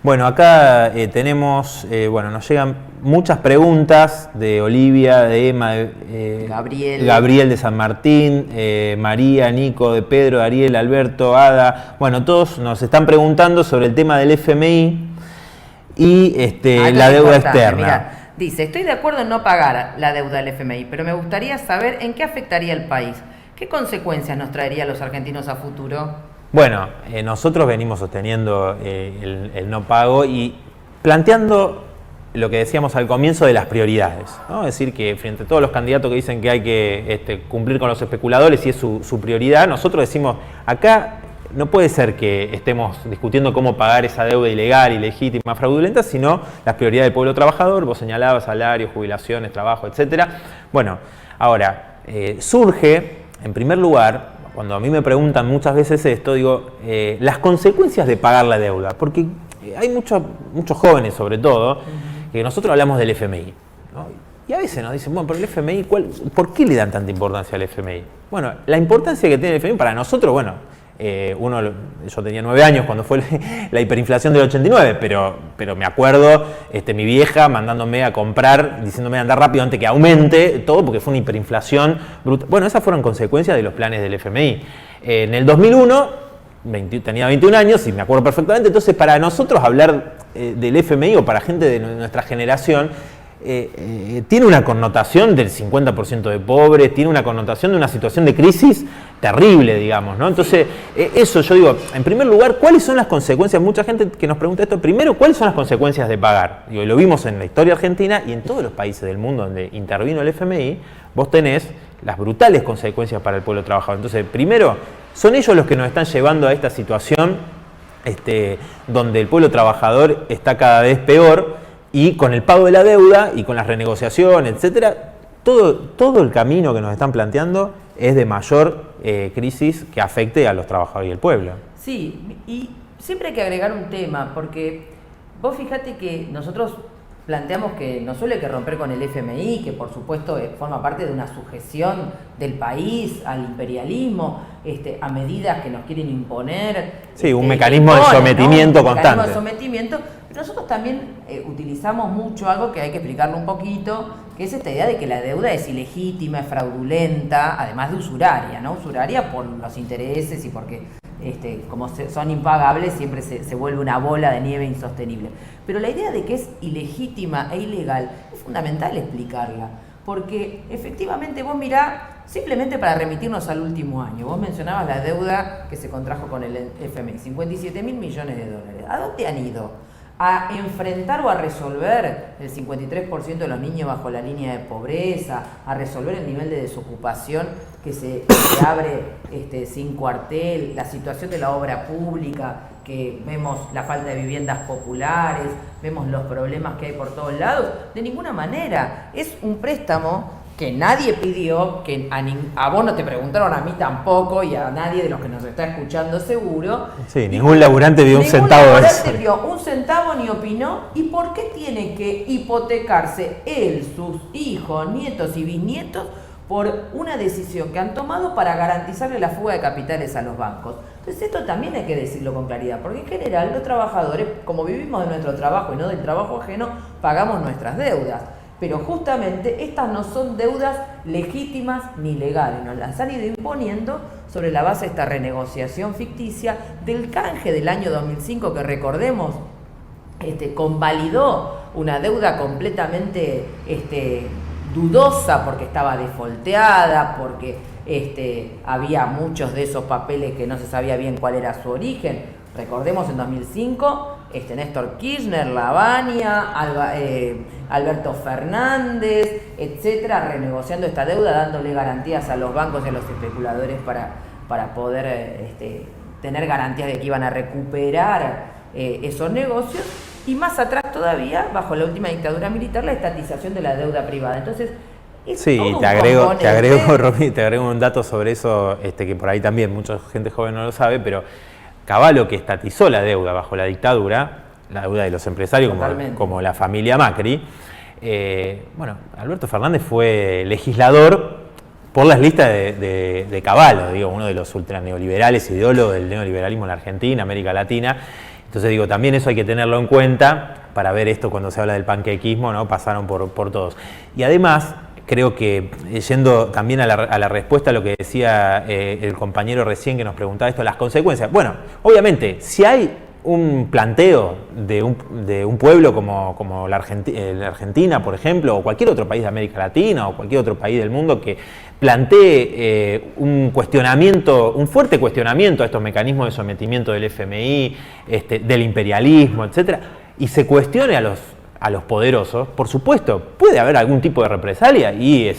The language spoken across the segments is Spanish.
Bueno, acá tenemos, nos llegan muchas preguntas de Olivia, de Emma, Gabriel de San Martín, María, Nico, de Pedro, Ariel, Alberto, Ada. Bueno, todos nos están preguntando sobre el tema del FMI y la deuda externa. Mirá, dice, estoy de acuerdo en no pagar la deuda del FMI, pero me gustaría saber en qué afectaría al país. ¿Qué consecuencias nos traería a los argentinos a futuro? Bueno, nosotros venimos sosteniendo el no pago y planteando lo que decíamos al comienzo de las prioridades, ¿no? Es decir, que frente a todos los candidatos que dicen que hay que cumplir con los especuladores y es su prioridad, nosotros decimos, acá no puede ser que estemos discutiendo cómo pagar esa deuda ilegal, ilegítima, fraudulenta, sino las prioridades del pueblo trabajador. Vos señalabas salarios, jubilaciones, trabajo, etcétera. Bueno, ahora, surge, en primer lugar, cuando a mí me preguntan muchas veces esto, digo, las consecuencias de pagar la deuda, porque hay muchos jóvenes sobre todo, que nosotros hablamos del FMI, ¿no? Y a veces nos dicen, bueno, pero el FMI, ¿por qué le dan tanta importancia al FMI? Bueno, la importancia que tiene el FMI para nosotros, bueno, yo tenía 9 años cuando fue la hiperinflación del 89, pero me acuerdo mi vieja mandándome a comprar, diciéndome andar rápido antes que aumente todo, porque fue una hiperinflación brutal. Bueno, esas fueron consecuencias de los planes del FMI. En el 2001, tenía 21 años y me acuerdo perfectamente, entonces para nosotros hablar del FMI o para gente de nuestra generación, tiene una connotación del 50% de pobres, tiene una connotación de una situación de crisis terrible, digamos, ¿no? Entonces, eso yo digo, en primer lugar, ¿cuáles son las consecuencias? Mucha gente que nos pregunta esto, primero, ¿cuáles son las consecuencias de pagar? Digo, lo vimos en la historia argentina y en todos los países del mundo donde intervino el FMI, vos tenés las brutales consecuencias para el pueblo trabajador. Entonces, primero, son ellos los que nos están llevando a esta situación donde el pueblo trabajador está cada vez peor. Y con el pago de la deuda y con las renegociaciones, etcétera, todo el camino que nos están planteando es de mayor crisis que afecte a los trabajadores y el pueblo. Sí, y siempre hay que agregar un tema, porque vos fíjate que nosotros planteamos que no solo hay que romper con el FMI, que por supuesto forma parte de una sujeción del país al imperialismo, a medidas que nos quieren imponer. Sí, un mecanismo de sometimiento constante. Un mecanismo de sometimiento. Nosotros también utilizamos mucho algo que hay que explicarlo un poquito, que es esta idea de que la deuda es ilegítima, es fraudulenta, además de usuraria, ¿no? Usuraria por los intereses y porque como son impagables siempre se vuelve una bola de nieve insostenible. Pero la idea de que es ilegítima e ilegal es fundamental explicarla, porque efectivamente vos mirá, simplemente para remitirnos al último año, vos mencionabas la deuda que se contrajo con el FMI, 57.000 millones de dólares. ¿A dónde han ido? A enfrentar o a resolver el 53% de los niños bajo la línea de pobreza, a resolver el nivel de desocupación que se abre sin cuartel, la situación de la obra pública, que vemos la falta de viviendas populares, vemos los problemas que hay por todos lados. De ninguna manera, es un préstamo que nadie pidió, que a vos no te preguntaron, a mí tampoco, y a nadie de los que nos está escuchando seguro. Sí, ningún laburante vio un centavo de eso. Ningún laburante vio un centavo ni opinó. ¿Y por qué tiene que hipotecarse él, sus hijos, nietos y bisnietos por una decisión que han tomado para garantizarle la fuga de capitales a los bancos? Entonces esto también hay que decirlo con claridad, porque en general los trabajadores, como vivimos de nuestro trabajo y no del trabajo ajeno, pagamos nuestras deudas. Pero justamente estas no son deudas legítimas ni legales, nos las han ido imponiendo sobre la base de esta renegociación ficticia del canje del año 2005, que recordemos, convalidó una deuda completamente dudosa porque estaba defolteada, porque había muchos de esos papeles que no se sabía bien cuál era su origen. Recordemos en 2005, Néstor Kirchner, Lavagna, Alberto Fernández, etcétera, renegociando esta deuda, dándole garantías a los bancos y a los especuladores para poder tener garantías de que iban a recuperar esos negocios. Y más atrás todavía, bajo la última dictadura militar, la estatización de la deuda privada. Entonces, sí, te agrego un dato sobre eso, que por ahí también mucha gente joven no lo sabe, pero Cavallo, que estatizó la deuda bajo la dictadura, la deuda de los empresarios como la familia Macri, Alberto Fernández fue legislador por las listas de Cavallo, uno de los ultraneoliberales, ideólogos del neoliberalismo en la Argentina, América Latina. Entonces digo, también eso hay que tenerlo en cuenta para ver esto cuando se habla del panquequismo, ¿no? Pasaron por todos. Y además, creo que yendo también a la respuesta a lo que decía el compañero recién que nos preguntaba esto, las consecuencias. Bueno, obviamente, si hay un planteo de un pueblo como la Argentina, por ejemplo, o cualquier otro país de América Latina, o cualquier otro país del mundo que plantee un fuerte cuestionamiento a estos mecanismos de sometimiento del FMI, del imperialismo, etcétera, y se cuestione a los poderosos, por supuesto, puede haber algún tipo de represalia y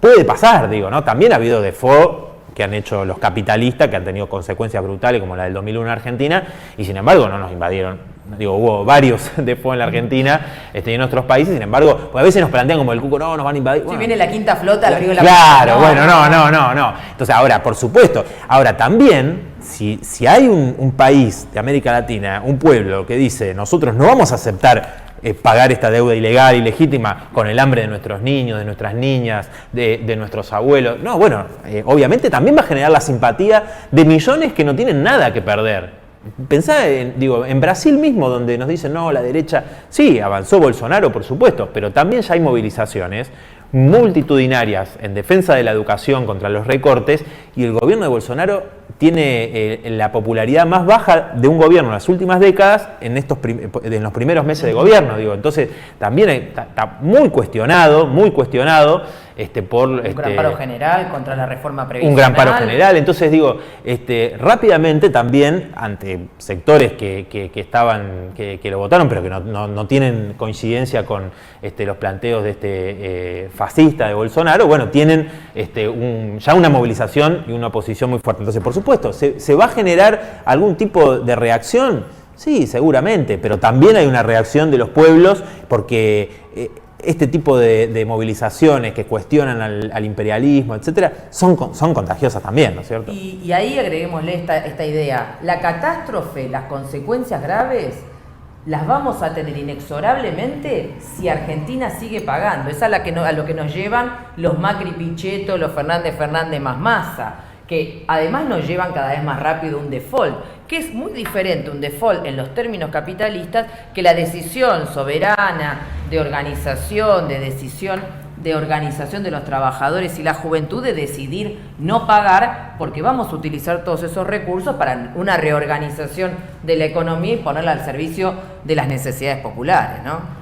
puede pasar, digo, ¿no? También ha habido default que han hecho los capitalistas, que han tenido consecuencias brutales, como la del 2001 en Argentina, y sin embargo no nos invadieron. Digo, hubo varios default en la Argentina y en otros países, sin embargo, pues a veces nos plantean como el cuco, no, nos van a invadir. Si viene la quinta flota, al río de la Claro, bueno, no. Entonces, ahora, por supuesto, ahora también, si hay un país de América Latina, un pueblo que dice, nosotros no vamos a aceptar pagar esta deuda ilegal, ilegítima, con el hambre de nuestros niños, de nuestras niñas, de nuestros abuelos. No, bueno, obviamente también va a generar la simpatía de millones que no tienen nada que perder. Pensá en Brasil mismo, donde nos dicen, no, la derecha, sí, avanzó Bolsonaro, por supuesto, pero también ya hay movilizaciones multitudinarias en defensa de la educación contra los recortes, y el gobierno de Bolsonaro tiene la popularidad más baja de un gobierno en las últimas décadas en los primeros meses de gobierno, digo. Entonces también está muy cuestionado por un gran paro general contra la reforma previsional. Un gran paro general. Entonces digo, rápidamente también ante sectores que lo votaron, pero que no tienen coincidencia con los planteos de fascista de Bolsonaro, bueno, tienen ya una movilización y una oposición muy fuerte. Entonces, por supuesto, ¿se va a generar algún tipo de reacción? Sí, seguramente, pero también hay una reacción de los pueblos porque este tipo de movilizaciones que cuestionan al imperialismo, etcétera, son contagiosas también, ¿no es cierto? Y ahí agreguémosle esta idea. La catástrofe, las consecuencias graves, las vamos a tener inexorablemente si Argentina sigue pagando. Es a lo que nos llevan los Macri Pichetto, los Fernández más Massa, que además nos llevan cada vez más rápido un default, que es muy diferente un default en los términos capitalistas que la decisión soberana de organización de los trabajadores y la juventud de decidir no pagar, porque vamos a utilizar todos esos recursos para una reorganización de la economía y ponerla al servicio de las necesidades populares, ¿no?